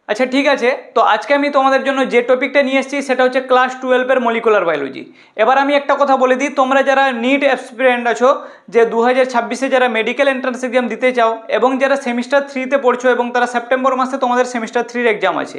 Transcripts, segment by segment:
আচ্ছা ঠিক আছে, তো আজকে আমি তোমাদের জন্য যে টপিকটা নিয়ে এসেছি সেটা হচ্ছে ক্লাস 12-এর মলিকুলার বায়োলজি। এবার আমি একটা কথা বলে দিই, তোমরা যারা নিট অ্যাসপিরেন্ট আছো, যে 2026-এ যারা মেডিকেল এন্ট্রান্স এক্সাম দিতে চাও এবং যারা সেমিস্টার 3-তে পড়ছো এবং তারা সেপ্টেম্বর মাসে তোমাদের সেমিস্টার 3-র এক্সাম আছে,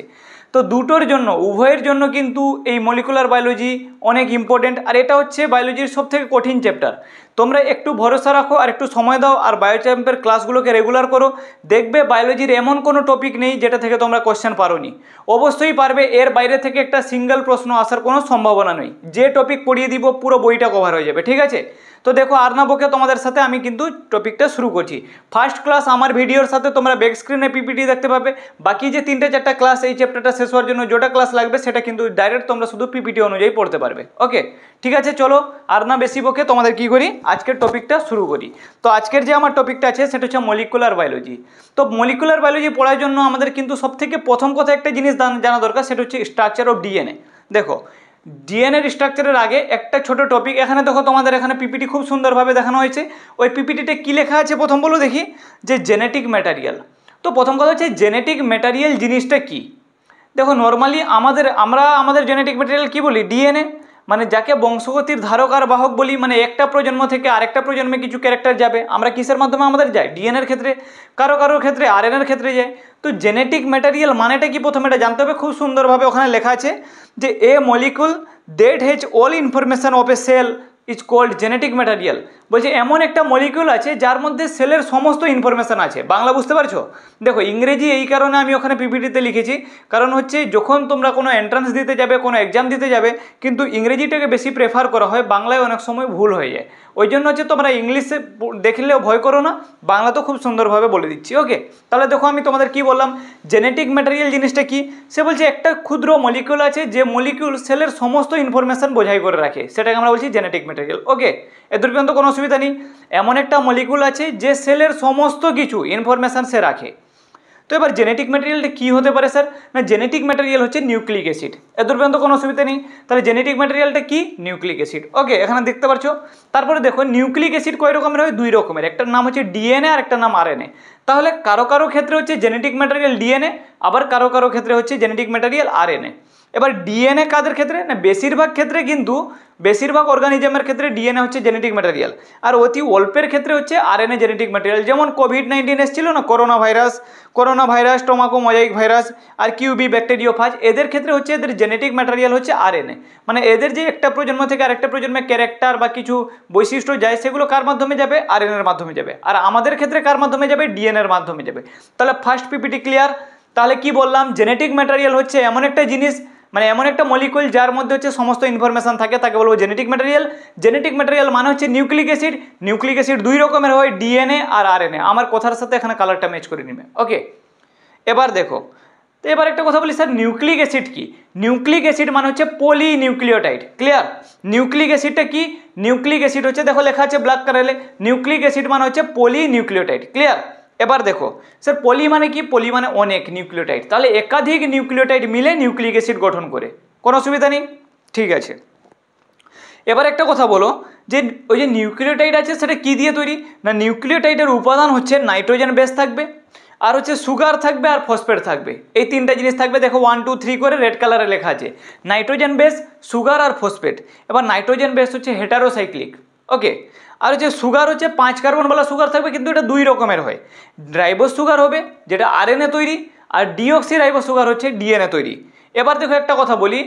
তো দুটোর জন্য উভয়ের জন্য কিন্তু এই মলিকুলার বায়োলজি অনেক ইম্পর্টেন্ট। আর এটা হচ্ছে বায়োলজির সবথেকে কঠিন চ্যাপ্টার। তোমরা একটু ভরসা রাখো আর একটু সময় দাও আর বায়োচ্যাম্পের ক্লাসগুলোকে রেগুলার করো, দেখবে বায়োলজির এমন কোনো টপিক নেই যেটা থেকে তোমরা কোশ্চেন পারোনি। অবশ্যই পারবে, এর বাইরে থেকে একটা সিঙ্গেল প্রশ্ন আসার কোনো সম্ভাবনা নেই। যে টপিক পড়িয়ে দিব পুরো বইটা কভার হয়ে যাবে, ঠিক আছে? তো দেখো আর না বকে তোমাদের সাথে আমি কিন্তু টপিকটা শুরু করছি। ফার্স্ট ক্লাস আমার ভিডিওর সাথে তোমরা ব্যাক স্ক্রিনে পিপিটি দেখতে পাবে। বাকি যে 3-4টা ক্লাস এই চ্যাপ্টারটা শেষ হওয়ার জন্য যেটা ক্লাস লাগবে সেটা কিন্তু ডাইরেক্ট তোমরা শুধু পিপিটি অনুযায়ী পড়তে পারবে। ওকে ঠিক আছে, চলো আর না বেশি বকে তোমাদের কি করি আজকের টপিকটা শুরু করি। তো আজকের যে আমার টপিকটা আছে সেটা হচ্ছে মলিকুলার বায়োলজি। তো মলিকুলার বায়োলজি পড়ার জন্য আমাদের কিন্তু সবথেকে প্রথম কথা একটা জিনিস জানা দরকার, সেটা হচ্ছে স্ট্রাকচার অফ ডিএনএ। দেখো ডিএনএর স্ট্রাকচারের আগে একটা ছোট টপিক, এখানে দেখো তোমাদের এখানে পিপিটি খুব সুন্দরভাবে দেখানো হয়েছে। ওই পিপিটিতে কী লেখা আছে প্রথম বলো দেখি, যে জেনেটিক ম্যাটেরিয়াল। তো প্রথম কথা হচ্ছে জেনেটিক ম্যাটেরিয়াল জিনিসটা কি। দেখো নর্মালি আমরা আমাদের জেনেটিক ম্যাটেরিয়াল কি বলি, ডিএনএ, মানে যাকে বংশগতির ধারক আর বাহক বলি। মানে একটা প্রজন্ম থেকে আরেকটা প্রজন্মে কিছু ক্যারেক্টার যাবে, আমরা কিসের মাধ্যমে আমাদের যায়, ডিএনএর ক্ষেত্রে, কারোর ক্ষেত্রে আরএনএর ক্ষেত্রে যায়। তো জেনেটিক ম্যাটেরিয়াল মানেটা কি প্রথমে এটা জানতে হবে। খুব সুন্দরভাবে ওখানে লেখা আছে যে a molecule that has all information of a cell is called genetic material. বলছে এমন একটা মলিকিউল আছে যার মধ্যে সেলের সমস্ত ইনফরমেশান আছে। বাংলা বুঝতে পারছো? দেখো ইংরেজি এই কারণে আমি ওখানে পিপিটিতে লিখেছি, কারণ হচ্ছে যখন তোমরা কোনো এন্ট্রান্স দিতে যাবে, কোনো এক্সাম দিতে যাবে, কিন্তু ইংরেজিটাকে বেশি প্রেফার করা হয়, বাংলায় অনেক সময় ভুল হয়ে যায়। ওই জন্য হচ্ছে তোমরা ইংলিশে দেখলেও ভয় করো না, বাংলা তো খুব সুন্দরভাবে বলে দিচ্ছি। ওকে, তাহলে দেখো আমি তোমাদের কি বললাম, জেনেটিক ম্যাটেরিয়াল জিনিসটা কি। সে বলছে একটা ক্ষুদ্র মলিকিউল আছে যে মলিকিউল সেলের সমস্ত ইনফরমেশান বোঝাই করে রাখে, সেটাকে আমরা বলছি জেনেটিক ম্যাটেরিয়াল। ওকে, এদের পর্যন্ত কোনো অসুবিধা নেই। এমন একটা মলিকিউল আছে যে সেলের সমস্ত কিছু ইনফরমেশান সে রাখে। তো এবার জেনেটিক ম্যাটেরিয়ালটা কী হতে পারে স্যার, না জেনেটিক ম্যাটেরিয়াল হচ্ছে নিউক্লিক অ্যাসিড। এদের পর্যন্ত কোনো অসুবিধা নেই। তাহলে জেনেটিক ম্যাটেরিয়ালটা কি, নিউক্লিক অ্যাসিড। ওকে, এখানে দেখতে পাচ্ছ। তারপরে দেখো নিউক্লিক অ্যাসিড কয় রকমের হয়, 2 রকমের, একটার নাম হচ্ছে ডিএনএ আর একটার নাম আরএনএ। তাহলে কারো ক্ষেত্রে হচ্ছে জেনেটিক ম্যাটেরিয়াল ডিএনএ, আবার কারো ক্ষেত্রে হচ্ছে জেনেটিক ম্যাটেরিয়াল আরএনএ। এবার ডিএনএ কাদের ক্ষেত্রে, না বেশিরভাগ ক্ষেত্রে, কিন্তু বেশিরভাগ অর্গানিজমের ক্ষেত্রে ডিএনএ হচ্ছে জেনেটিক ম্যাটেরিয়াল, আর অতি অল্পের ক্ষেত্রে হচ্ছে আরএনএ জেনেটিক ম্যাটেরিয়াল। যেমন কোভিড-19 এসেছিল না, করোনা ভাইরাস, টোমাকো মোজাইক ভাইরাস আর কিউবি ব্যাকটেরিওফাজ, এদের ক্ষেত্রে হচ্ছে এদের জেনেটিক ম্যাটেরিয়াল হচ্ছে আরএনএ। মানে এদের যে একটা প্রজন্ম থেকে আরেকটা প্রজন্মে ক্যারেক্টার বা কিছু বৈশিষ্ট্য যায়, সেগুলো কার মাধ্যমে যাবে, আরএনএর মাধ্যমে যাবে। আর আমাদের ক্ষেত্রে কার মাধ্যমে যাবে, ডিএনএর মাধ্যমে যাবে। তাহলে ফার্স্ট পিপিটি ক্লিয়ার। তাহলে কি বললাম, জেনেটিক ম্যাটেরিয়াল হচ্ছে এমন একটা জিনিস, মানে এমন একটা মলিকুল যার মধ্যে হচ্ছে সমস্ত ইনফরমেশান থাকে, তাকে বলবো জেনেটিক ম্যাটেরিয়াল। জেনেটিক ম্যাটেরিয়াল মানে হচ্ছে নিউক্লিক অ্যাসিড। নিউক্লিক অ্যাসিড 2 রকমের হয়, ডিএনএ আর আরএনএ। আমার কথার সাথে এখানে কালারটা ম্যাচ করে নেবে। ওকে, এবার দেখো, তো এবার একটা কথা বলি স্যার, নিউক্লিক অ্যাসিড কি। নিউক্লিক অ্যাসিড মানে হচ্ছে পলিনিউক্লিওটাইড। ক্লিয়ার? নিউক্লিক অ্যাসিডটা কি, নিউক্লিক অ্যাসিড হচ্ছে, দেখো লেখা আছে ব্ল্যাক কালারে, নিউক্লিক অ্যাসিড মানে হচ্ছে পলিনিউক্লিওটাইড। ক্লিয়ার? এবার দেখো স্যার, পলি মানে কি, পলি মানে অনেক, নিউক্লিওটাইড, তাহলে একাধিক নিউক্লিওটাইড মিলে নিউক্লিক অ্যাসিড গঠন করে। কোনো অসুবিধা নেই, ঠিক আছে। এবার একটা কথা বলো, যে ওই যে নিউক্লিওটাইড আছে সেটা কি দিয়ে তৈরি, না নিউক্লিওটাইডের উপাদান হচ্ছে নাইট্রোজেন বেস থাকবে, আর হচ্ছে সুগার থাকবে, আর ফসফেট থাকবে। এই 3টা জিনিস থাকবে। দেখো 1 2 3 করে রেড কালারে লেখা আছে, নাইট্রোজেন বেস, সুগার আর ফসফেট। এবার নাইট্রোজেন বেস হচ্ছে হেটারোসাইক্লিক। ওকে, আর হচ্ছে সুগার হচ্ছে 5 কার্বনওয়ালা সুগার থাকবে, কিন্তু এটা 2 রকমের হয়। রাইবোজ সুগার হবে যেটা আরএনএ তৈরি, আর ডিঅক্সি রাইবোজ সুগার হচ্ছে ডিএনএ তৈরি। এবার দেখো একটা কথা বলি,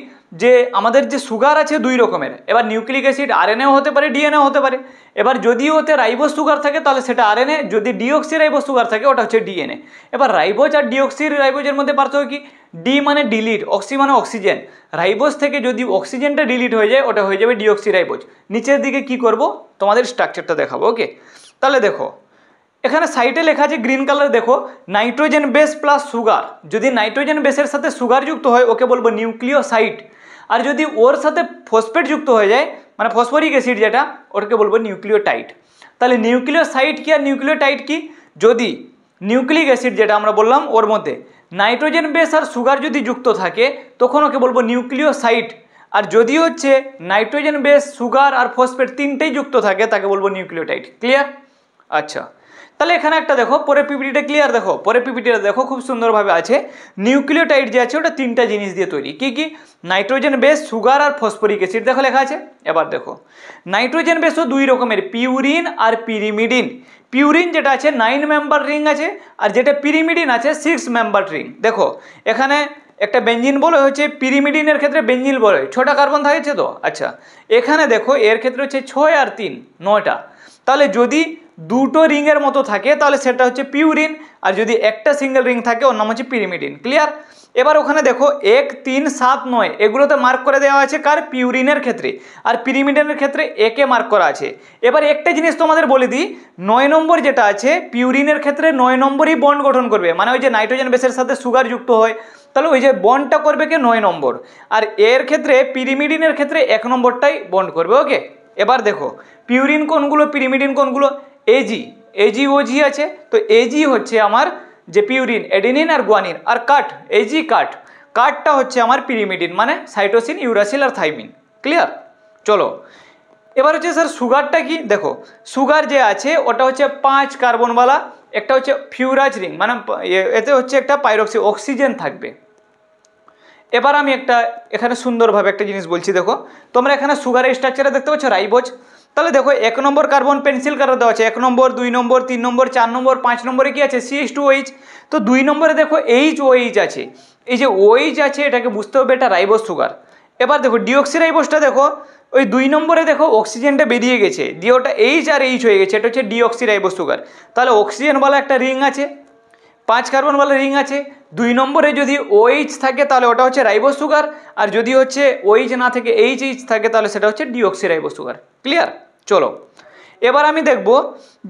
যে আমাদের যে সুগার আছে 2 রকমের। এবার নিউক্লিক অ্যাসিড আরএনএও হতে পারে, ডিএনএও হতে পারে। এবার যদি ওতে রাইবোজ সুগার থাকে তাহলে সেটা আরএনএ, যদি ডিঅক্সি রাইবোজ সুগার থাকে ওটা হচ্ছে ডিএনএ। এবার রাইবোজ আর ডিঅক্সি রাইবোজের মধ্যে পার্থক্য কি, ডি মানে ডিলিট, অক্সি মানে অক্সিজেন। রাইবোজ থেকে যদি অক্সিজেনটা ডিলিট হয়ে যায় ওটা হয়ে যাবে ডিঅক্সি রাইবোজ। নিচের দিকে কি করব, তোমাদের স্ট্রাকচারটা দেখাবো। ওকে, তাহলে দেখো এখানে সাইডে লেখা আছে গ্রিন কালার, দেখো নাইট্রোজেন বেস প্লাস সুগার। যদি নাইট্রোজেন বেসের সাথে সুগার যুক্ত হয় ওকে বলবো নিউক্লিওসাইড, আর যদি ওর সাথে ফসফেট যুক্ত হয়ে যায়, মানে ফসফরিক অ্যাসিড যেটা, ওটাকে বলবো নিউক্লিওটাইড। তাহলে নিউক্লিওসাইড কি আর নিউক্লিওটাইড কি, যদি নিউক্লিক অ্যাসিড যেটা আমরা বললাম ওর মধ্যে নাইট্রোজেন বেস আর সুগার যদি যুক্ত থাকে তখন ওকে বলবো নিউক্লিওসাইড, আর যদি হচ্ছে নাইট্রোজেন বেস, সুগার আর ফসফেট 3টেই যুক্ত থাকে তাকে বলবো নিউক্লিওটাইড। ক্লিয়ার? আচ্ছা, তাহলে এখানে একটা দেখো, পরের পিপিটিটা ক্লিয়ার দেখো, পরের পিপিটিটা দেখো খুব সুন্দরভাবে আছে। নিউক্লিওটাইড যে আছে ওটা তিনটা জিনিস দিয়ে তৈরি, কি কি? নাইট্রোজেন বেস, সুগার আর ফসফরিক অ্যাসিড, দেখো লেখা আছে। এবার দেখো নাইট্রোজেন বেসও দুই রকমের, পিউরিন আর পিরিমিডিন। পিউরিন যেটা আছে 9 মেম্বার রিং আছে, আর যেটা পিরিমিডিন আছে 6 মেম্বার রিং। দেখো এখানে একটা বেঞ্জিন বলে হচ্ছে, পিরিমিডিনের ক্ষেত্রে বেঞ্জিন বলে 6টা কার্বন থাকছে তো। আচ্ছা এখানে দেখো এর ক্ষেত্রে হচ্ছে 6 আর 3 9টা। তাহলে যদি দুটো রিংয়ের মতো থাকে তাহলে সেটা হচ্ছে পিউরিন, আর যদি একটা সিঙ্গেল রিং থাকে ওর নাম হচ্ছে পিরিমিডিন। ক্লিয়ার? এবার ওখানে দেখো 1 3 7 9 এগুলোতে মার্ক করে দেওয়া আছে কার? পিউরিনের ক্ষেত্রে, আর পিরিমিডিনের ক্ষেত্রে একে মার্ক করা আছে। এবার একটা জিনিস তোমাদের বলে দিই, 9 নম্বর যেটা আছে পিউরিনের ক্ষেত্রে 9 নম্বরই বন্ড গঠন করবে, মানে ওই যে নাইট্রোজেন বেসের সাথে সুগার যুক্ত হয়, তাহলে ওই যে বন্ডটা করবে কে? 9 নম্বর। আর এর ক্ষেত্রে পিরিমিডিনের ক্ষেত্রে 1 নম্বরটাই বন্ড করবে। ওকে, এবার দেখো পিউরিন কোনগুলো, পিরিমিডিন কোনগুলো? এজি, এজি ওজি আছে, তো এজি হচ্ছে আমার যে পিউরিন, এডেনিন আর গুয়ানিন, আর কাট, এজি কাট, কাটটা হচ্ছে আমার পিরিমিডিন, মানে সাইটোসিন, ইউরাসিল আর থাইমিন। ক্লিয়ার? চলো এবার হচ্ছে স্যার সুগারটা কি? দেখো সুগার যে আছে ওটা হচ্ছে 5 কার্বনওয়ালা, একটা হচ্ছে ফিউরাজ রিং, মানে এতে হচ্ছে একটা পাইরক্সি অক্সিজেন থাকবে। এবার আমি একটা এখানে সুন্দরভাবে একটা জিনিস বলছি, দেখো তোমরা এখানে সুগারের স্ট্রাকচারে দেখতে পাচ্ছ রাইবোজ। তাহলে দেখো 1 নম্বর কার্বন পেন্সিল কালার দেওয়া আছে, 1 নম্বর 2 নম্বর 3 নম্বর 4 নম্বর 5 নম্বরে কি আছে? CH2OH। তো 2 নম্বরে দেখো HOH আছে, এই যে OH আছে এটাকে বুঝতে হবে এটা রাইবোজ সুগার। এবার দেখো ডিঅক্সিরাইবোজটা দেখো, ওই 2 নম্বরে দেখো অক্সিজেনটা বেরিয়ে গেছে দিয়ে ওটা H আর H হয়ে গেছে, এটা হচ্ছে ডিঅক্সিরাইবোজ সুগার। তাহলে অক্সিজেনওয়ালা একটা রিং আছে, 5 কার্বনওয়ালা রিং আছে, 2 নম্বরে যদি OH থাকে তাহলে ওটা হচ্ছে রাইবোজ সুগার, আর যদি হচ্ছে OH না থাকে HH থাকে তাহলে সেটা হচ্ছে ডিঅক্সিরাইবোজ সুগার। ক্লিয়ার? চলো এবার আমি দেখব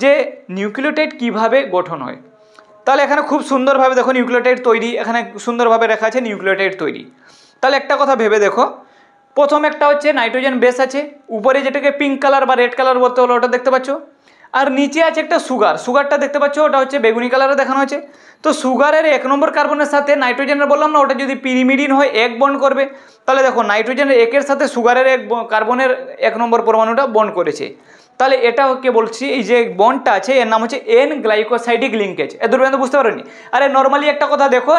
যে নিউক্লিওটাইড কিভাবে গঠন হয়। তাহলে এখানে খুব সুন্দরভাবে দেখো নিউক্লিওটাইড তৈরি, এখানে সুন্দরভাবে লেখা আছে নিউক্লিওটাইড তৈরি। তাহলে একটা কথা ভেবে দেখো, প্রথম একটা হচ্ছে নাইট্রোজেন বেস আছে, উপরে যেটাকে পিঙ্ক কালার বা রেড কালার বলতে হলো ওটা দেখতে পাচ্ছ, আর নিচে আছে একটা সুগার, সুগারটা দেখতে পাচ্ছ ওটা হচ্ছে বেগুনি কালারে দেখানো হয়েছে। তো সুগারের 1 নম্বর কার্বনের সাথে নাইট্রোজেনের বললাম না ওটা যদি পিরিমিডিন হয় 1 বন্ড করবে, তাহলে দেখো নাইট্রোজেনের 1-এর সাথে সুগারের 1 কার্বনের 1 নম্বর পরমাণুটা বন্ড করেছে। তাহলে এটাকে বলছি এই যে বন্ডটা আছে এর নাম হচ্ছে এন গ্লাইকোসাইডিক লিঙ্কেজ। এ দূর পর্যন্ত বুঝতে পারোনি? আরে নর্মালি একটা কথা দেখো,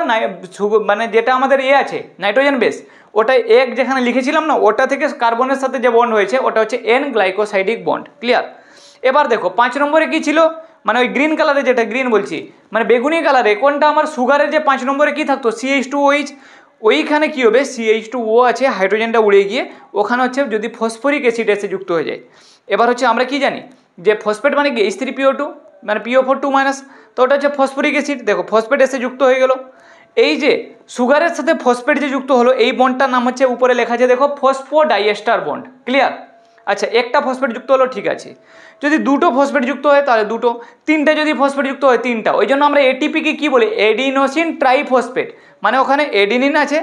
মানে যেটা আমাদের আছে নাইট্রোজেন বেস, ওটা 1 যেখানে লিখেছিলাম না ওটা থেকে কার্বনের সাথে যে বন্ড হয়েছে ওটা হচ্ছে এন গ্লাইকোসাইডিক বন্ড। ক্লিয়ার? এবার দেখো 5 নম্বরে কি ছিল, মানে ওই গ্রিন কালারে, যেটা গ্রিন বলছি মানে বেগুনি কালারে কোনটা, আমার সুগারের যে 5 নম্বরে কি থাকতো? CH2OH। ওইখানে কি হবে? CH2O আছে, হাইড্রোজেনটা উড়ে গিয়ে ওখানে হচ্ছে যদি ফসফরিক অ্যাসিড এসে যুক্ত হয়ে যায়। এবার হচ্ছে আমরা কি জানি যে ফসফেট মানে কি? H3PO2 মানে PO4 2-, তো ওটা হচ্ছে ফসফরিক অ্যাসিড। দেখো ফসফেট এসে যুক্ত হয়ে গেল, এই যে সুগারের সাথে ফসফেট যে যুক্ত হলো এই বন্ডটার নাম হচ্ছে, উপরে লেখা আছে দেখো, ফসফোডাইএস্টার বন্ড। ক্লিয়ার? আচ্ছা একটা ফসফেট যুক্ত হলো, ঠিক আছে। যদি দুটো ফসফেট যুক্ত হয় তাহলে দুটো, তিনটে যদি ফসফেট যুক্ত হয় তিনটা। ওই জন্য আমরা এটিপিকে কি বলি? এডিনোসিন ট্রাইফসফেট, মানে ওখানে এডিনিন আছে।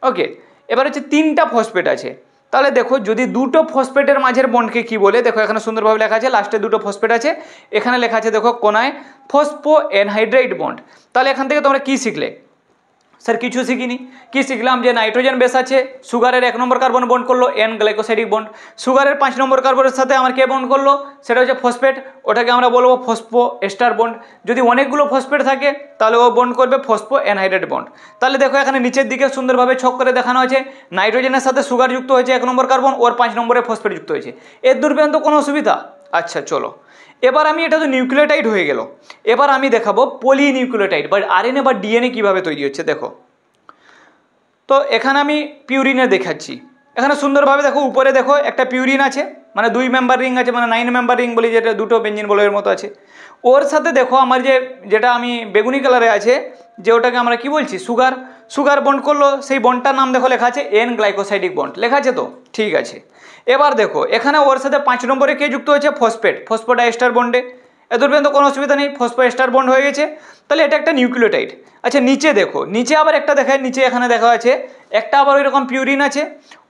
ওকে, এবার হচ্ছে 3টা ফসফেট আছে। তাহলে দেখো যদি দুটো ফসফেটের মাঝের বন্ডকে কি বলে, দেখো এখানে সুন্দরভাবে লেখা আছে, লাস্টে দুটো ফসফেট আছে, এখানে লেখা আছে দেখো কোনায় ফসফো এনহাইড্রাইড বন্ড। তাহলে এখান থেকে তোমরা কি শিখলে? স্যার কিছু শিখিনি। কি শিখলাম? যে নাইট্রোজেন বেস আছে, সুগারের 1 নম্বর কার্বন বন্ড করলো এন গ্লাইকোসাইডিক বন্ড, সুগারের 5 নম্বর কার্বনের সাথে আমার কে বন্ড করলো? সেটা হচ্ছে ফসফেট, ওটাকে আমরা বলবো ফসফো এস্টার বন্ড। যদি অনেকগুলো ফসফেট থাকে তাহলে ও বন্ড করবে ফসফো এনহাইড্রেট বন্ড। তাহলে দেখো এখানে নিচের দিকে সুন্দরভাবে ছক করে দেখানো আছে, নাইট্রোজেনের সাথে সুগার যুক্ত হয়েছে 1 নম্বর কার্বন, ওর 5 নম্বরে ফসফেট যুক্ত হয়েছে। এর দূর পর্যন্ত কোনো অসুবিধা? আচ্ছা চলো এবার আমি, এটা তো নিউক্লিওটাইড হয়ে গেল, এবার আমি দেখাবো পলিনিউক্লিওটাইড বা আরএনএ বা ডিএনএ কীভাবে তৈরি হচ্ছে। দেখো তো এখানে আমি পিউরিনে দেখাচ্ছি, এখানে সুন্দরভাবে দেখো উপরে দেখো একটা পিউরিন আছে, মানে 2 মেম্বার রিং আছে, মানে 9 মেম্বার রিং বলি, যেটা দুটো বেঞ্জিন বলের মতো আছে। ওর সাথে দেখো আমার যেটা আমি বেগুনি কালারে আছে, যে ওটাকে আমরা কি বলছি? সুগার। সুগার বন্ড করলো, সেই বন্ডটার নাম দেখো লেখা আছে এন গ্লাইকোসাইডিক বন্ড, লেখা আছে তো? ঠিক আছে। এবার দেখো এখানে ওর সাথে 5 নম্বরে কে যুক্ত হয়েছে? ফসফেট, ফসফোডাইএস্টার বন্ডে। এদের পর্যন্ত কোনো অসুবিধা নেই, ফসফোএস্টার বন্ড হয়ে গেছে, তাহলে এটা একটা নিউক্লিওটাইড। আচ্ছা নিচে দেখো, নিচে আবার একটা দেখায়, নিচে এখানে দেখা আছে একটা আবার ওইরকম পিউরিন আছে,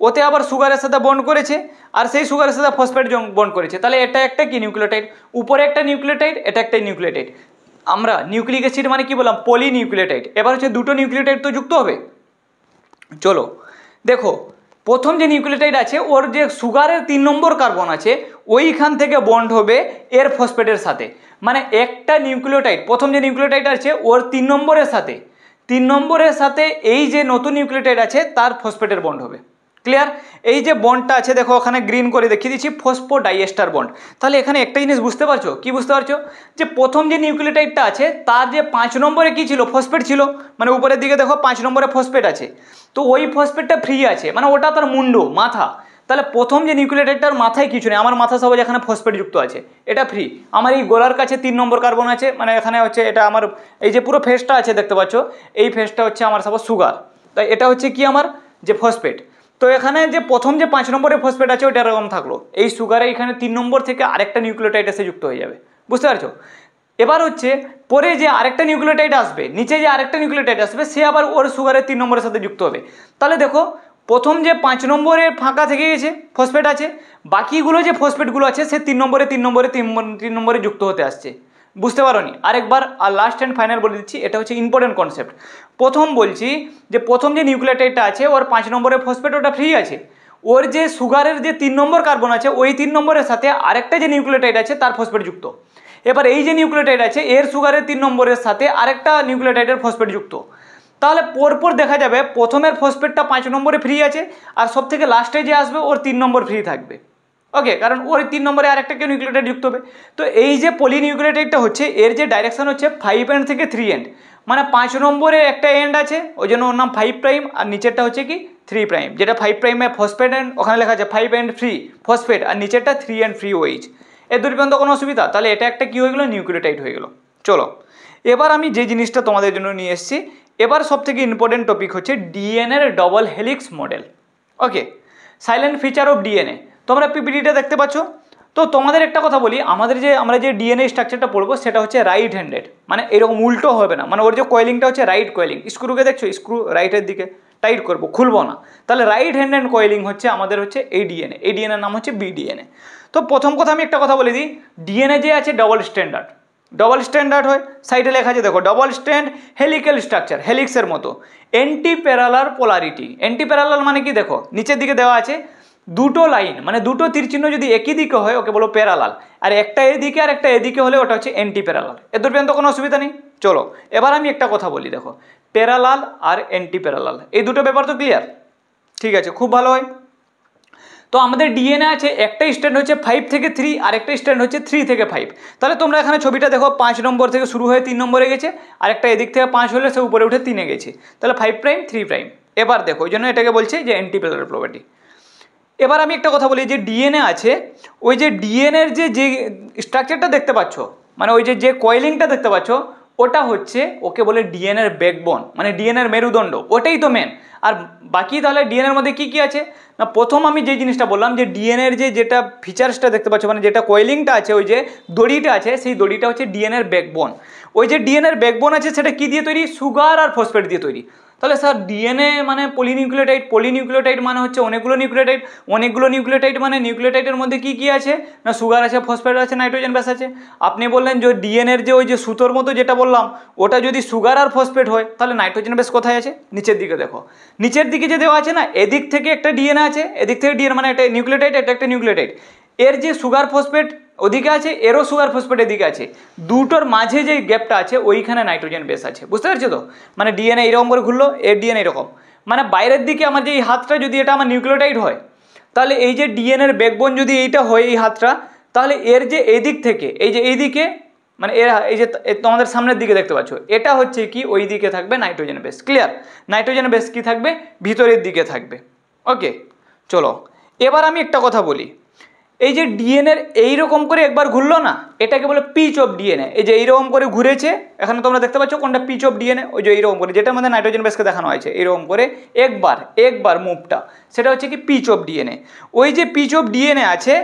ওতে আবার সুগারের সাথে বন্ড করেছে, আর সেই সুগারের সাথে ফসফেট বন্ড করেছে, তাহলে এটা একটা কি? নিউক্লিওটাইড। উপরে একটা নিউক্লিওটাইড, এটা একটা নিউক্লিওটাইড। আমরা নিউক্লিক অ্যাসিড মানে কি বললাম? পলিনিউক্লিওটাইড। এবার হচ্ছে দুটো নিউক্লিওটাইড তো যুক্ত হবে। চলো দেখো প্রথম যে নিউক্লিওটাইড আছে ওর যে সুগারের 3 নম্বর কার্বন আছে ওইখান থেকে বন্ড হবে এর ফসফেটের সাথে, মানে একটা নিউক্লিওটাইড প্রথম যে নিউক্লিওটাইড আছে ওর 3 নম্বরের সাথে এই যে নতুন নিউক্লিওটাইড আছে তার ফসফেটের বন্ড হবে। ক্লিয়ার? এই যে বন্ডটা আছে দেখো ওখানে গ্রিন করে দেখিয়ে দিচ্ছি, ফসফোডাইএস্টার বন্ড। তাহলে এখানে একটা জিনিস বুঝতে পারছো, কি বুঝতে পারছো, যে প্রথম যে নিউক্লিওটাইডটা আছে তার যে 5 নম্বরে কি ছিল, ফসফেট ছিল, মানে উপরের দিকে দেখো 5 নম্বরে ফসফেট আছে, তো ওই ফসফেটটা ফ্রি আছে, মানে ওটা তার মুন্ডু মাথা। তাহলে প্রথম যে নিউক্লিওটাইডটার মাথায় কিছু নেই, আমার মাথা সব এখানে ফসফেট যুক্ত আছে, এটা ফ্রি। আমার এই গোলার কাছে 3 নম্বর কার্বন আছে, মানে এখানে হচ্ছে এটা আমার এই যে পুরো ফেসটা আছে দেখতে পাচ্ছ, এই ফেসটা হচ্ছে আমার সাপোজ সুগার, তাই এটা হচ্ছে কি আমার যে ফসফেট। তো এখানে যে প্রথম যে 5 নম্বরের ফসফেট আছে ওইটা এরকম থাকলো, এই সুগারে এখানে 3 নম্বর থেকে আরেকটা নিউক্লিওটাইড এসে যুক্ত হয়ে যাবে, বুঝতে পারছো? এবার হচ্ছে পরে যে আরেকটা নিউক্লিওটাইড আসবে, নিচে যে আরেকটা নিউক্লিওটাইড আসবে সে আবার ওর সুগারের 3 নম্বরের সাথে যুক্ত হবে। তাহলে দেখো প্রথম যে 5 নম্বরের ফাঁকা থেকে গেছে ফসফেট আছে, বাকিগুলো যে ফসফেটগুলো আছে সে 3 নম্বরে যুক্ত হতে আসছে, বুঝতে পারো নি? আরেকবার আর লাস্ট অ্যান্ড ফাইনাল বলে দিচ্ছি, এটা হচ্ছে ইম্পর্টেন্ট কনসেপ্ট। প্রথম বলছি যে প্রথম যে নিউক্লিওটাইডটা আছে ওর 5 নম্বরের ফসফেট ওটা ফ্রি আছে, ওর যে সুগারের যে 3 নম্বর কার্বন আছে ওই 3 নম্বরের সাথে আরেকটা যে নিউক্লিওটাইড আছে তার ফসফেট যুক্ত। এবার এই যে নিউক্লিওটাইড আছে এর সুগারের 3 নম্বরের সাথে আরেকটা নিউক্লিওটাইডের ফসফেট যুক্ত। তাহলে পরপর দেখা যাবে প্রথমের ফসফেটটা 5 নম্বরে ফ্রি আছে, আর সব থেকে লাস্টে যে আসবে ওর 3 নম্বর ফ্রি থাকবে। ওকে, কারণ ওর 3 নম্বরে আরেকটা কেউ নিউক্লিওটাইড যুক্ত হবে। তো এই যে পলিনিউক্লিওটাইডটা হচ্ছে এর যে ডাইরেকশন হচ্ছে 5 এন্ড থেকে 3 এন্ড, মানে 5 নম্বরে একটা এন্ড আছে ওই জন্য ওর নাম 5 প্রাইম, আর নিচেরটা হচ্ছে কি 3 প্রাইম, যেটা 5 প্রাইমে ফসফেট এন্ড ওখানে লেখা আছে 5 এন্ড ফ্রি ফসফেট, আর নিচেরটা 3 এন্ড ফ্রি ওইচ। এর দুই পর্যন্ত কোনো অসুবিধা? তাহলে এটা একটা কি হয়ে গেলো, নিউক্লিওটাইড হয়ে গেল। চলো এবার আমি যে জিনিসটা তোমাদের জন্য নিয়ে এসেছি, এবার সব থেকে ইম্পর্টেন্ট টপিক হচ্ছে ডিএনএর double helix model. Okay, silent feature of DNA, তোমরা পিপিটিটা দেখতে পাচ্ছ। তো তোমাদের একটা কথা বলি, আমরা যে ডিএনএ স্ট্রাকচারটা পড়বো সেটা হচ্ছে রাইট হ্যান্ডেড, মানে এরকম উল্টো হবে না, মানে ওর যে কয়েলিংটা হচ্ছে রাইট কয়েলিং। স্ক্রুকে দেখছো, স্ক্রু রাইটের দিকে টাইট করবো, খুলবো না, তাহলে রাইট হ্যান্ডেড কয়েলিং হচ্ছে আমাদের হচ্ছে এই ডিএনএ, এই ডিএনএর নাম হচ্ছে বিডিএনএ। তো প্রথম কথা আমি একটা কথা বলে দিই, ডিএনএ যে আছে ডবল স্ট্যান্ডার্ড হয়, সাইডে লেখা আছে দেখো ডবল স্ট্যান্ড হেলিক্যাল স্ট্রাকচার, হেলিক্সের মতো। Anti parallel polarity, anti parallel মানে কি দেখো নিচের দিকে দেওয়া আছে দুটো লাইন, মানে দুটো তীর চিহ্ন যদি একই দিকে হয় ওকে বলো প্যারালাল, আর একটা এদিকে আর একটা এদিকে হলে ওটা হচ্ছে অ্যান্টি প্যারালাল। এর পর্যন্ত কোনো অসুবিধা নেই। চলো এবার আমি একটা কথা বলি, দেখো প্যারালাল আর অ্যান্টি প্যারালাল এই দুটো ব্যাপার তো ক্লিয়ার? ঠিক আছে, খুব ভালো হয়। তো আমাদের ডিএনএ আছে একটা স্ট্যান্ড হচ্ছে 5 থেকে 3, আর একটা স্ট্যান্ড হচ্ছে 3 থেকে 5। তাহলে তোমরা এখানে ছবিটা দেখো 5 নম্বর থেকে শুরু হয়ে 3 নম্বরে গেছে, আর একটা এদিক থেকে 5 হলে সে উপরে উঠে 3-এ গেছে, তাহলে 5 প্রাইম 3 প্রাইম। এবার দেখো ওই জন্য এটাকে বলছে যে অ্যান্টি প্যারালাল প্রপার্টি। এবার আমি একটা কথা বলি, যে ডিএনএ আছে ওই যে ডিএনএর যে স্ট্রাকচারটা দেখতে পাচ্ছ, মানে ওই যে কয়েলিংটা দেখতে পাচ্ছ ওটা হচ্ছে ওকে বলে ডিএনএর ব্যাকবোন, মানে ডিএনএর মেরুদণ্ড, ওটাই তো মেন। আর বাকি তাহলে ডিএনএর মধ্যে কি কি আছে না, প্রথম আমি যে জিনিসটা বললাম যে ডিএনএর যেটা ফিচার্সটা দেখতে পাচ্ছ, মানে যেটা কয়েলিংটা আছে ওই যে দড়িটা আছে, সেই দড়িটা হচ্ছে ডিএনএর ব্যাকবোন। ওই যে ডিএনএর ব্যাকবোন আছে সেটা কি দিয়ে তৈরি, সুগার আর ফসফেট দিয়ে তৈরি। তাহলে স্যার ডিএনএ মানে পলিনিউক্লিওটাইড মানে হচ্ছে অনেকগুলো নিউক্লিওটাইড মানে নিউক্লিওটাইডের মধ্যে কি কি আছে না, সুগার আছে, ফসফেট আছে, নাইট্রোজেন বেস আছে। আপনি বললেন যে ডিএনএর যে ওই যে সুতোর মতো যেটা বললাম ওটা যদি সুগার আর ফসফেট হয় তাহলে নাইট্রোজেন বেস কোথায় আছে, নিচের দিকে দেখো, নিচের দিকে যে দেওয়া আছে না, এদিক থেকে একটা ডিএনএ আছে, এদিক থেকে ডিএনএ মানে একটা নিউক্লিওটাইড, এটা একটা নিউক্লিওটাইড, এর যে সুগার ফসফেট ওদিকে আছে, এরও সুগার ফসফেট এদিকে আছে, দুটোর মাঝে যে গ্যাপটা আছে ওইখানে নাইট্রোজেন বেস আছে, বুঝতে পারছো তো? মানে ডিএনএ এরকম করে ঘুরলো, এর ডিএনএ এরকম, মানে বাইরের দিকে আমার যে এই হাতটা যদি এটা আমার নিউক্লিওটাইড হয়, তাহলে এই যে ডিএনএর ব্যাকবোন যদি এইটা হয় এই হাতটা, তাহলে এর যে এদিক থেকে এই যে এইদিকে মানে এর এই যে তোমাদের সামনের দিকে দেখতে পাচ্ছ এটা হচ্ছে কি ওই দিকে থাকবে nitrogen base. Clear? Nitrogen base কি থাকবে, ভিতরের দিকে থাকবে। ওকে, চলো এবার আমি একটা কথা বলি, এই যে ডিএনএর এইরকম করে একবার ঘুরলো না, এটাকে বলে পিচ অফ ডিএনএ। এই যে এইরকম করে ঘুরেছে, এখানে তোমরা দেখতে পাচ্ছ কোনটা পিচ অফ ডিএনএ, ওই যে এইরকম করে যেটার মধ্যে নাইট্রোজেন বেসকে দেখানো হয়েছে, এইরকম করে একবার মুভটা, সেটা হচ্ছে কি পিচ অফ ডিএনএ। ওই যে পিচ অফ ডিএনএ আছে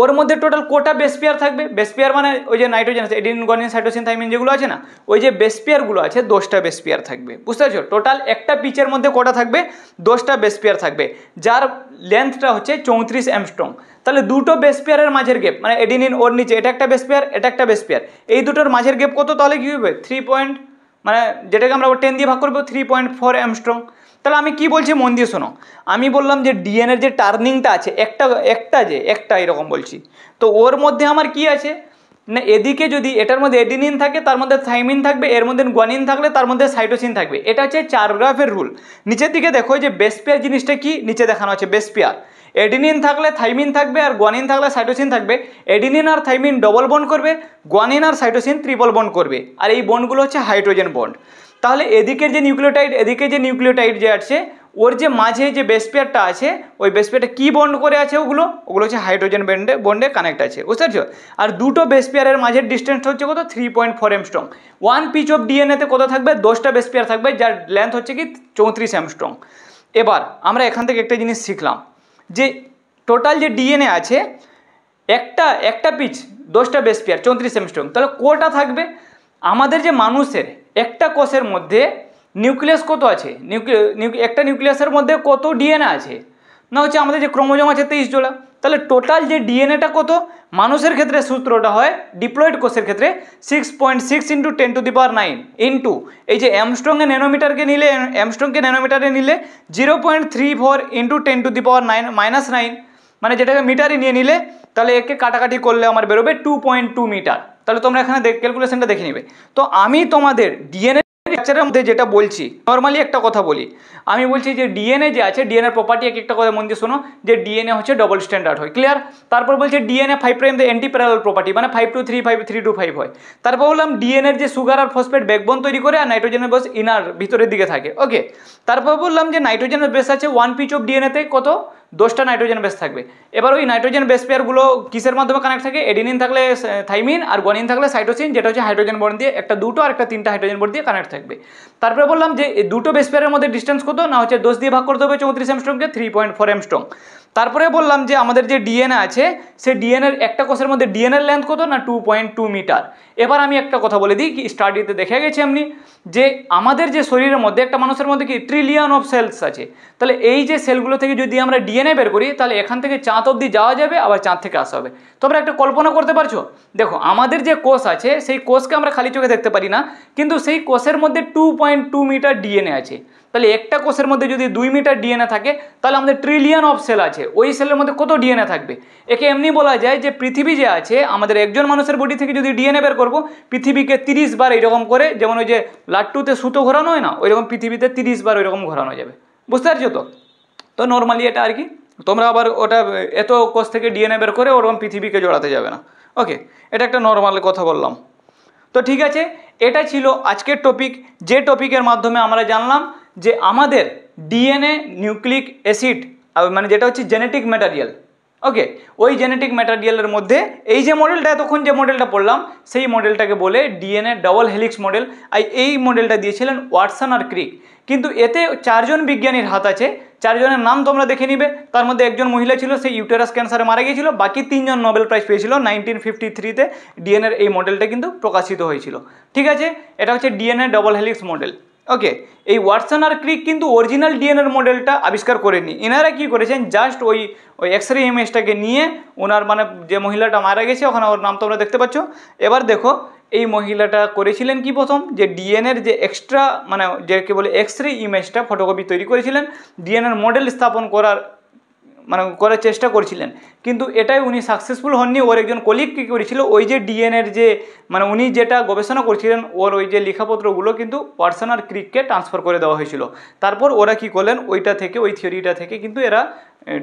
ওর মধ্যে টোটাল কোটা বেস পেয়ার থাকবে, বেস পেয়ার মানে ওই যে নাইট্রোজেন আছে, এডিনিন, গুয়ানিন, সাইটোসিন, থাইমিন যেগুলো আছে না, ওই যে বেস পেয়ারগুলো আছে 10টা বেস পেয়ার থাকবে, বুঝতে পারছো? টোটাল একটা পিচের মধ্যে কোটা থাকবে 10টা বেস পেয়ার থাকবে, যার লেন্থটা হচ্ছে 34 অ্যাংস্ট্রম। তাহলে দুটো বেস পেয়ারের মাঝের গ্যাপ মানে এডিনিন ওর নিচে এটা একটা বেস পেয়ার, এটা একটা বেস পেয়ার, এই দুটোর মাঝের গ্যাপ কত, তাহলে কি হবে মানে যেটাকে আমরা 10 দিয়ে ভাগ করবো 3.4 অ্যামস্ট্রং। তাহলে আমি কি বলছি মন দিয়ে শোনো, আমি বললাম যে ডিএনএর যে টার্নিংটা আছে একটা এরকম বলছি, তো ওর মধ্যে আমার কি আছে না, এদিকে যদি এটার মধ্যে এডিনিন থাকে তার মধ্যে থাইমিন থাকবে, এর মধ্যে গুয়ানিন থাকলে তার মধ্যে সাইটোসিন থাকবে। এটা হচ্ছে 4 গ্রাফের রুল। নিচের দিকে দেখো যে বেস পেয়ার জিনিসটা কি নিচে দেখানো আছে, বেস পেয়ার এডিনিন থাকলে থাইমিন থাকবে আর গুয়ানিন থাকলে সাইটোসিন থাকবে। এডিনিন আর থাইমিন ডবল বন্ড করবে, গুয়ানিন আর সাইটোসিন ট্রিপল বন্ড করবে, আর এই বন্ডগুলো হচ্ছে হাইড্রোজেন বন্ড। তাহলে এদিকের যে নিউক্লিওটাইড এদিকে যে নিউক্লিওটাইড যে আছে ওর যে মাঝে যে বেস পেয়ারটা আছে ওই বেস পেয়ারটা কী বন্ড করে আছে, ওগুলো হচ্ছে হাইড্রোজেন বন্ডে কানেক্ট আছে, বুঝতে পারছো? আর দুটো বেস পেয়ারের মাঝের ডিস্টেন্সটা হচ্ছে কত 3.4 অ্যামস্ট্রং। 1 পিচ অফ ডিএনএতে কত থাকবে 10টা বেস পেয়ার থাকবে, যার লেন্থ হচ্ছে কি 34 অ্যামস্ট্রং। এবার আমরা এখান থেকে একটা জিনিস শিখলাম যে টোটাল যে ডিএনএ আছে একটা পিচ 10টা বেস পেয়ার 34 অ্যামস্ট্রং, তাহলে কোটা থাকবে আমাদের যে মানুষের একটা কোষের মধ্যে নিউক্লিয়াস কত আছে, একটা নিউক্লিয়াসের মধ্যে কত ডিএনএ আছে না, হচ্ছে আমাদের যে ক্রোমোজোম আছে 23 জোড়া। তাহলে টোটাল যে ডিএনএটা কত মানুষের ক্ষেত্রে সূত্রটা হয় ডিপ্লয়েড কোষের ক্ষেত্রে 6.6 × 10⁹ ইন্টু এই যে অ্যামস্ট্রংয়ে ন্যানোমিটারে নিলে 0.34 × 10⁻⁹ মানে যেটাকে মিটারে নিয়ে নিলে তাহলে একে কাটাকাটি করলে আমার বেরোবে 2.2 মিটার। তাহলে তোমরা এখানে ক্যালকুলেশনটা দেখে নিবে। তো আমি তোমাদের ডিএনএ স্ট্রাকচারের মধ্যে যেটা বলছি নর্মালি একটা কথা বলি, আমি বলছি যে ডিএনএ যে আছে ডিএনএর প্রপার্টি একটা কথা মন দিয়ে শোনো যে ডিএনএ হচ্ছে ডবল স্ট্যান্ডার্ড হয়, ক্লিয়ার? তারপর বলছে DNA 5 prime the anti parallel property মানে 5 to 3 5 3 to 5 হয়। তারপর বললাম ডিএনএর যে সুগার আর ফসফেট ব্যাকবোন তৈরি করে আর নাইট্রোজেনের বেস ইনার ভিতরের দিকে থাকে, ওকে। তারপর বললাম যে নাইট্রোজেনের বেস আছে 1 পিচ অফ ডিএনএতে কত 10টা নাইট্রোজেন বেস থাকবে। এবার ওই নাইট্রোজেন বেস পেয়ারগুলো কিসের মাধ্যমে কানেক্ট থাকে, এডিনিন থাকলে থাইমিন আর গুয়ানিন থাকলে সাইটোসিন, যেটা হচ্ছে হাইড্রোজেন বন্ড দিয়ে একটা দুটো আর একটা তিনটা হাইড্রোজেন বন্ড দিয়ে কানেক্ট থাকবে। তারপরে বললাম যে দুটো বেস পেয়ারের মধ্যে ডিস্টেন্স কত না হচ্ছে 10 দিয়ে ভাগ করতে হবে 34 অ্যামস্ট্রংকে 3.4 অ্যামস্ট্রং। তারপরে বললাম যে আমাদের যে ডিএনএ আছে সেই ডিএনএর একটা কোষের মধ্যে ডিএনএর লেন্থ কত না 2.2 মিটার। এবার আমি একটা কথা বলে দিই কি স্টাডিতে দেখে গেছি এমনি যে আমাদের যে শরীরের মধ্যে একটা মানুষের মধ্যে কি ট্রিলিয়ন অফ সেলস আছে, তাহলে এই যে সেলগুলো থেকে যদি আমরা ডিএনএ বের করি তাহলে এখান থেকে চাঁদ অবধি যাওয়া যাবে আবার চাঁদ থেকে আসা হবে। তোমরা একটা কল্পনা করতে পারছো, দেখো আমাদের যে কোষ আছে সেই কোষকে আমরা খালি চোখে দেখতে পারি না, কিন্তু সেই কোষের মধ্যে 2.2 মিটার ডিএনএ আছে। তাহলে একটা কোষের মধ্যে যদি 2 মিটার ডিএনএ থাকে তাহলে আমাদের ট্রিলিয়ন অফ সেল আছে, ওই সেলের মধ্যে কত ডিএনএ থাকবে। একে এমনি বলা যায় যে পৃথিবী যে আছে আমাদের একজন মানুষের বডি থেকে যদি ডিএনএ বের করবো পৃথিবীকে 30 বার এইরকম করে, যেমন ওই যে লাট্টুতে সুতো ঘোরানো হয় না ওইরকম পৃথিবীতে 30 বার ওইরকম ঘোরানো যাবে, বুঝতে পারছো? তো নর্মালি এটা আর কি, তোমরা আবার ওটা এত কোষ থেকে ডিএনএ বের করে ওরকম পৃথিবীকে জড়াতে যাবে না, ওকে। এটা একটা নর্মাল কথা বললাম। তো ঠিক আছে, এটা ছিল আজকের টপিক, যে টপিকের মাধ্যমে আমরা জানলাম যে আমাদের ডিএনএ নিউক্লিক অ্যাসিড মানে যেটা হচ্ছে জেনেটিক ম্যাটেরিয়াল, ওকে। ওই জেনেটিক ম্যাটেরিয়ালের মধ্যে এই যে মডেলটা এতক্ষণ যে মডেলটা পড়লাম সেই মডেলটাকে বলে ডিএনএ ডাবল হেলিক্স মডেল। আর এই মডেলটা দিয়েছিলেন ওয়াটসন আর ক্রিক, কিন্তু এতে 4 জন বিজ্ঞানীর হাত আছে। 4 জনের নাম তোমরা দেখে নিবে, তার মধ্যে একজন মহিলা ছিল সেই ইউটেরাস ক্যান্সারে মারা গিয়েছিল, বাকি 3 জন নোবেল প্রাইজ পেয়েছিল 1953-তে। ডিএনএর এই মডেলটা কিন্তু প্রকাশিত হয়েছিল, ঠিক আছে। এটা হচ্ছে ডিএনএ ডাবল হেলিক্স মডেল, ওকে। এই ওয়াটসন আর ক্রিক কিন্তু অরিজিনাল ডিএনএর মডেলটা আবিষ্কার করেনি, এনারা কি করেছেন জাস্ট ওই এক্সরে ইমেজটাকে নিয়ে ওনার মানে যে মহিলাটা মারা গেছে ওখানে ওর নাম তোমরা দেখতে পাচ্ছ। এবার দেখো এই মহিলাটা করেছিলেন কি প্রথম যে ডিএনএর যে এক্সট্রা মানে যেকে বলে এক্সরে ইমেজটা ফটোকপি তৈরি করেছিলেন, ডিএনএর মডেল স্থাপন করার চেষ্টা করছিলেন, কিন্তু এটাই উনি সাকসেসফুল হননি। ওর একজন কলিগ কী করেছিল ওই যে ডিএনএর যে মানে উনি যেটা গবেষণা করছিলেন ওর ওই যে লেখাপত্রগুলো কিন্তু ওয়াটসন আর ক্রিককে ট্রান্সফার করে দেওয়া হয়েছিল। তারপর ওরা কি করলেন ওইটা থেকে ওই থিওরিটা থেকে কিন্তু এরা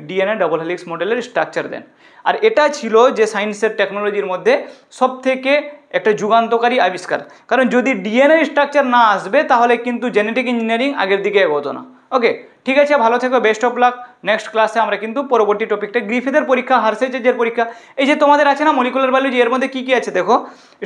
ডিএনএ ডাবল হেলিক্স মডেলের স্ট্রাকচার দেন। আর এটা ছিল যে সায়েন্সের টেকনোলজির মধ্যে সবথেকে একটা যুগান্তকারী আবিষ্কার, কারণ যদি ডিএনএ স্ট্রাকচার না আসবে তাহলে কিন্তু জেনেটিক ইঞ্জিনিয়ারিং আগের দিকে এগোতো না, ওকে। ঠিক আছে, ভালো থেকো, বেস্ট অফ লাক। নেক্সট ক্লাসে আমরা কিন্তু পরবর্তী টপিকটা গ্রিফিথের পরীক্ষা, হার্শেজের পরীক্ষা, এই যে তোমাদের আছে না মলিকুলার বায়োলজি, এর মধ্যে কী কী আছে দেখো।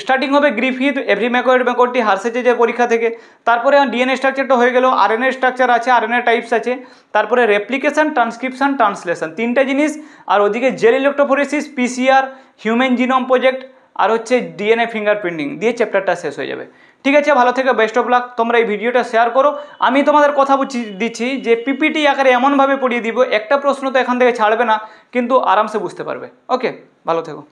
স্টার্টিং হবে গ্রিফিথ, এভরি ম্যাকোটি, হার্শেজের পরীক্ষা থেকে। তারপরে ডিএনএ স্ট্রাকচারটা হয়ে গেল, আরএনএ স্ট্রাকচার আছে, আরএনএ টাইপস আছে, তারপরে রেপ্লিকেশন, ট্রান্সক্রিপশন, ট্রান্সলেশন, 3টে জিনিস। আর ওদিকে gel electrophoresis, PCR, human genome project, আর হচ্ছে ডিএনএ ফিঙ্গারপ্রিন্টিং দিয়ে চ্যাপ্টারটা শেষ হয়ে যাবে। ঠিক আছে, ভালো থেকে বেস্ট অফ লাক। তোমরা এই ভিডিওটা শেয়ার করো। আমি তোমাদের কথা দিচ্ছি যে পিপিটি আকারে এমনভাবে পড়িয়ে দিব একটা প্রশ্ন তো এখান থেকে ছাড়বে না, কিন্তু আরামসে বুঝতে পারবে। ওকে, ভালো থেকো।